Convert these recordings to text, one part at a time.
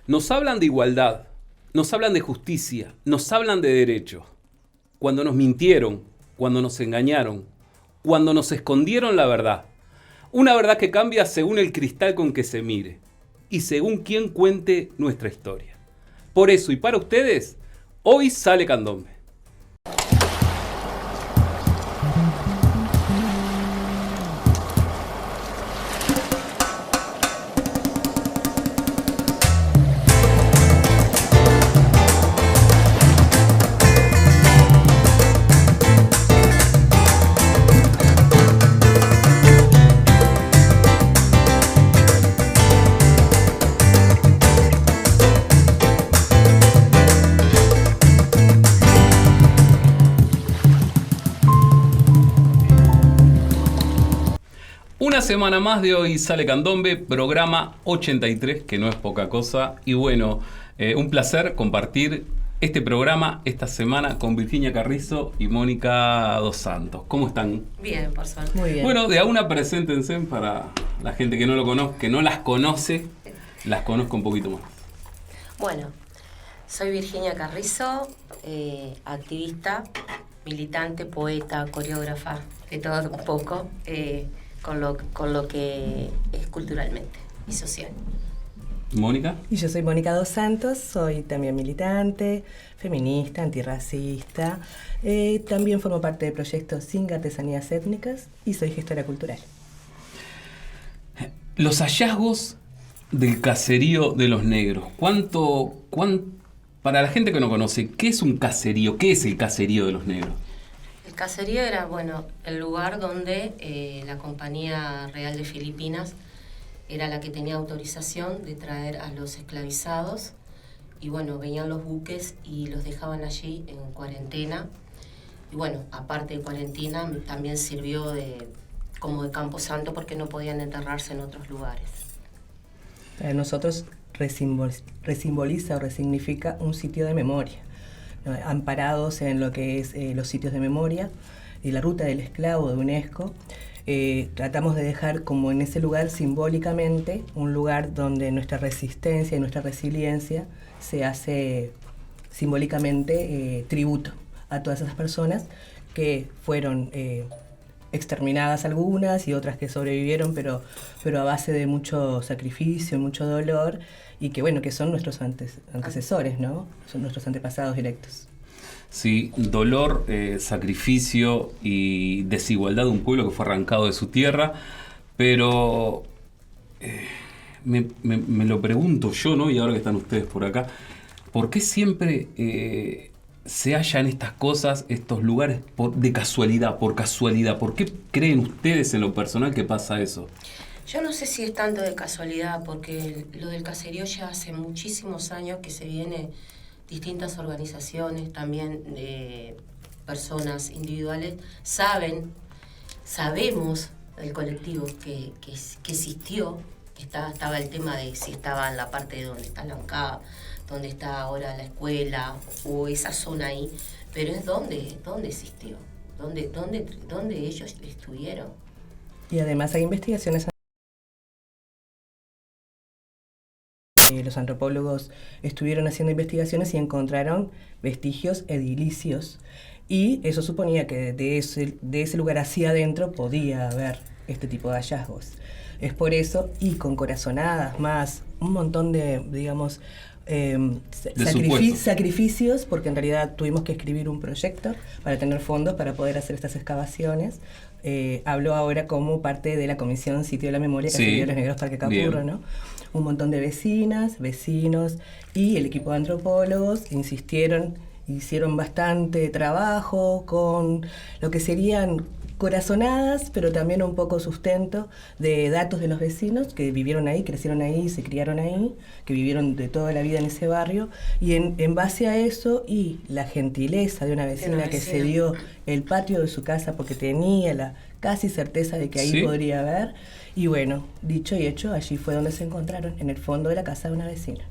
Nos hablan de igualdad, nos hablan de justicia, nos hablan de derechos. Cuando nos mintieron, cuando nos engañaron, cuando nos escondieron la verdad. Una verdad que cambia según el cristal con que se mire y según quien cuente nuestra historia. Por eso y para ustedes, hoy sale Candombe. Una semana más de hoy sale Candombe, programa 83, que no es poca cosa. Y bueno, un placer compartir este programa esta semana con Virginia Carrizo y Mónica Dos Santos. ¿Cómo están? Bien, por suerte. Muy bien. Bueno, de a una preséntense para la gente que no lo conoce, que no las conoce, las conozco un poquito más. Bueno, soy Virginia Carrizo, activista, militante, poeta, coreógrafa, de todo un poco, con lo que es culturalmente y social. Mónica. Y yo soy Mónica Dos Santos, soy también militante, feminista, antirracista. También formo parte del proyecto Sin Artesanías Étnicas y soy gestora cultural. Los hallazgos del caserío de los negros. Para la gente que no conoce, ¿qué es un caserío? ¿Qué es el caserío de los negros? El caserío era, el lugar donde la Compañía Real de Filipinas era la que tenía autorización de traer a los esclavizados. Y venían los buques y los dejaban allí en cuarentena. Y aparte de cuarentena, también sirvió como de camposanto porque no podían enterrarse en otros lugares. Para nosotros resimboliza o resignifica un sitio de memoria, ¿no? Amparados en lo que es los sitios de memoria y la ruta del esclavo de UNESCO. Tratamos de dejar como en ese lugar simbólicamente un lugar donde nuestra resistencia y nuestra resiliencia se hace simbólicamente tributo a todas esas personas que fueron exterminadas algunas y otras que sobrevivieron, pero a base de mucho sacrificio, mucho dolor, y que son nuestros antecesores, ¿no? Son nuestros antepasados directos. Sí, dolor, sacrificio y desigualdad de un pueblo que fue arrancado de su tierra, pero me lo pregunto yo, ¿no? Y ahora que están ustedes por acá, ¿por qué siempre se hallan estas cosas, estos lugares de casualidad, por casualidad? ¿Por qué creen ustedes en lo personal que pasa eso? Yo no sé si es tanto de casualidad, porque lo del caserío ya hace muchísimos años que se viene, distintas organizaciones, también de personas individuales, sabemos el colectivo que existió, estaba el tema de si estaba en la parte de donde está la ANCAP, donde está ahora la escuela, o esa zona ahí, pero es donde existió, donde ellos estuvieron. Y además hay investigaciones. Los antropólogos estuvieron haciendo investigaciones y encontraron vestigios edilicios, y eso suponía que de ese lugar hacia adentro podía haber este tipo de hallazgos. Es por eso, y con corazonadas más, un montón de, digamos, sacrificios, porque en realidad tuvimos que escribir un proyecto para tener fondos para poder hacer estas excavaciones. Hablo ahora como parte de la Comisión Sitio de la Memoria que Caserío de los Negros Parque Capurro, ¿no? Un montón de vecinas, vecinos y el equipo de antropólogos hicieron bastante trabajo con lo que serían corazonadas, pero también un poco sustento de datos de los vecinos que vivieron ahí, crecieron ahí, se criaron ahí, que vivieron de toda la vida en ese barrio, y en base a eso y la gentileza de una vecina que se dio el patio de su casa porque tenía la casi certeza de que ahí podría haber, y dicho y hecho, allí fue donde se encontraron, en el fondo de la casa de una vecina.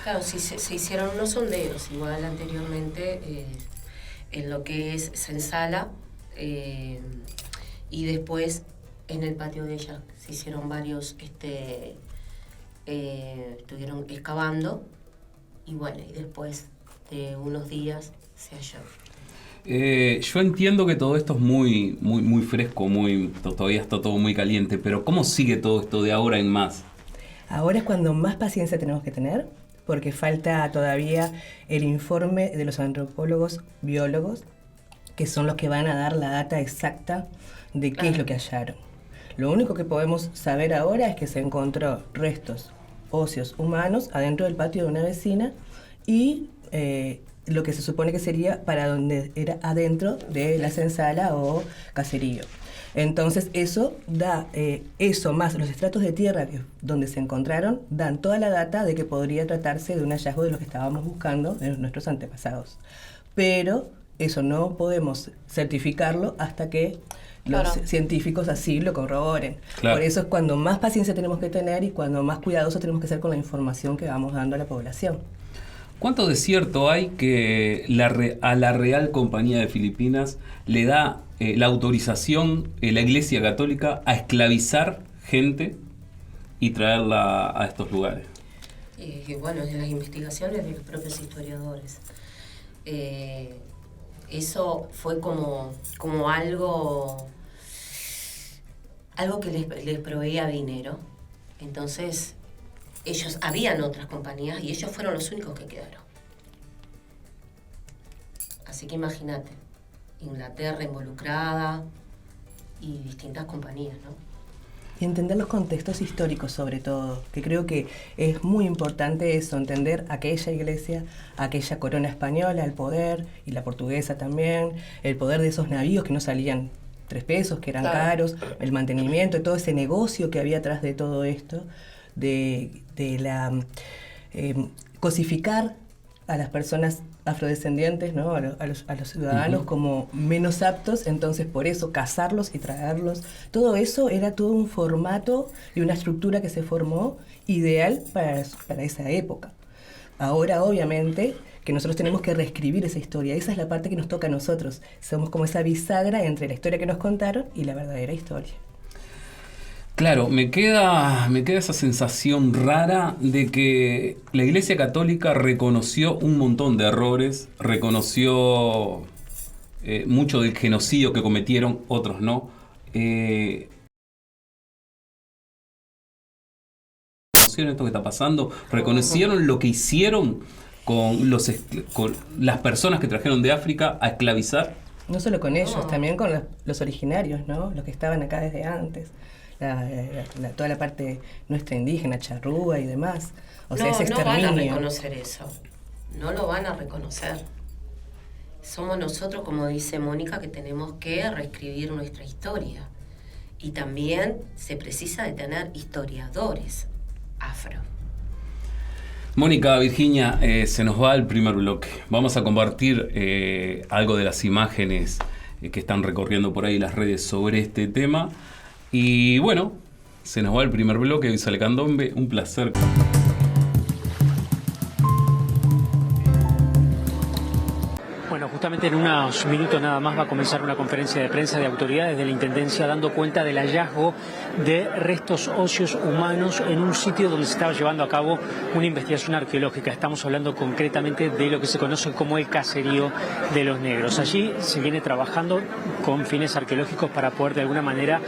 Claro, sí, se hicieron unos sondeos, igual anteriormente, en lo que es Sensala, y después en el patio de ella se hicieron varios estuvieron excavando y bueno, y después de unos días se halló. Yo entiendo que todo esto es muy, muy, muy fresco, todavía está todo muy caliente, pero ¿cómo sigue todo esto de ahora en más? Ahora es cuando más paciencia tenemos que tener, porque falta todavía el informe de los antropólogos biólogos, que son los que van a dar la data exacta de qué es lo que hallaron. Lo único que podemos saber ahora es que se encontró restos óseos humanos adentro del patio de una vecina y lo que se supone que sería para donde era adentro de la senzala o caserío. Entonces eso da, eso más los estratos de tierra donde se encontraron, dan toda la data de que podría tratarse de un hallazgo de lo que estábamos buscando de nuestros antepasados. Pero eso no podemos certificarlo hasta que los científicos así lo corroboren. Claro. Por eso es cuando más paciencia tenemos que tener y cuando más cuidadosos tenemos que ser con la información que vamos dando a la población. ¿Cuánto de cierto hay que a la Real Compañía de Filipinas le da la autorización la Iglesia Católica a esclavizar gente y traerla a estos lugares? Bueno, de las investigaciones de los propios historiadores. Eso fue como algo que les proveía dinero. Entonces, habían otras compañías y ellos fueron los únicos que quedaron. Así que imagínate, Inglaterra involucrada y distintas compañías, ¿no? Y entender los contextos históricos sobre todo, que creo que es muy importante eso, entender aquella iglesia, aquella corona española, el poder, y la portuguesa también, el poder de esos navíos que no salían 3 pesos, que eran caros, el mantenimiento, todo ese negocio que había atrás de todo esto, de la cosificar a las personas afrodescendientes, ¿no? a los ciudadanos como menos aptos, entonces por eso cazarlos y traerlos, todo eso era todo un formato y una estructura que se formó ideal para esa época. Ahora obviamente que nosotros tenemos que reescribir esa historia, esa es la parte que nos toca a nosotros, somos como esa bisagra entre la historia que nos contaron y la verdadera historia. Claro, me queda esa sensación rara de que la Iglesia Católica reconoció un montón de errores, reconoció mucho del genocidio que cometieron, otros no. ¿Reconocieron esto que está pasando? ¿Reconocieron lo que hicieron con las personas que trajeron de África a esclavizar? No solo con ellos, también con los originarios, ¿no? Los que estaban acá desde antes. Toda la parte nuestra indígena, charrúa y demás. O sea, ese exterminio. No van a reconocer eso. No lo van a reconocer. Somos nosotros, como dice Mónica, que tenemos que reescribir nuestra historia. Y también se precisa de tener historiadores afro. Mónica, Virginia, se nos va el primer bloque. Vamos a compartir algo de las imágenes que están recorriendo por ahí las redes sobre este tema. Y bueno, se nos va el primer bloque. Sale Candombe, un placer. Bueno, justamente en unos minutos nada más va a comenzar una conferencia de prensa de autoridades de la Intendencia dando cuenta del hallazgo de restos óseos humanos en un sitio donde se estaba llevando a cabo una investigación arqueológica. Estamos hablando concretamente de lo que se conoce como el caserío de los negros. Allí se viene trabajando con fines arqueológicos para poder de alguna manera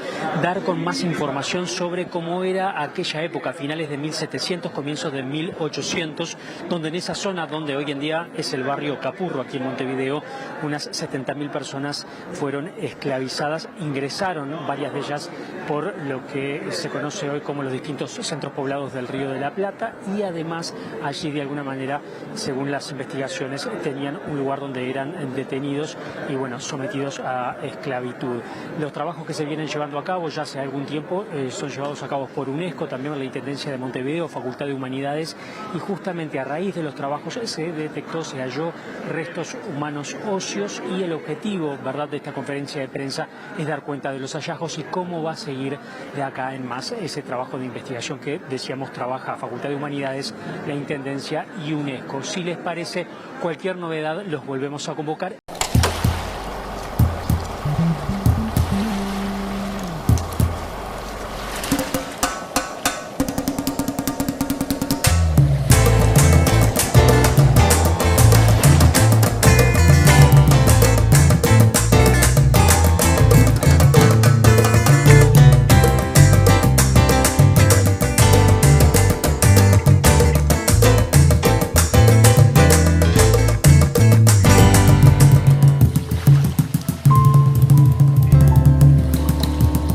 dar con más información sobre cómo era aquella época, finales de 1700, comienzos de 1800, donde en esa zona donde hoy en día es el barrio Capurro, aquí en Montevideo, unas 70.000 personas fueron esclavizadas, ingresaron, ¿no?, varias de ellas por lo que se conoce hoy como los distintos centros poblados del Río de la Plata, y además allí de alguna manera, según las investigaciones, tenían un lugar donde eran detenidos y bueno, sometidos a esclavitud. Los trabajos que se vienen llevando a cabo ya hace algún tiempo son llevados a cabo por UNESCO, también la Intendencia de Montevideo, Facultad de Humanidades, y justamente a raíz de los trabajos se detectó, se halló restos humanos óseos, y el objetivo, ¿verdad?, de esta conferencia de prensa es dar cuenta de los hallazgos y cómo va a seguir de acá en más ese trabajo de investigación que decíamos trabaja Facultad de Humanidades, la Intendencia y UNESCO. Si les parece, cualquier novedad los volvemos a convocar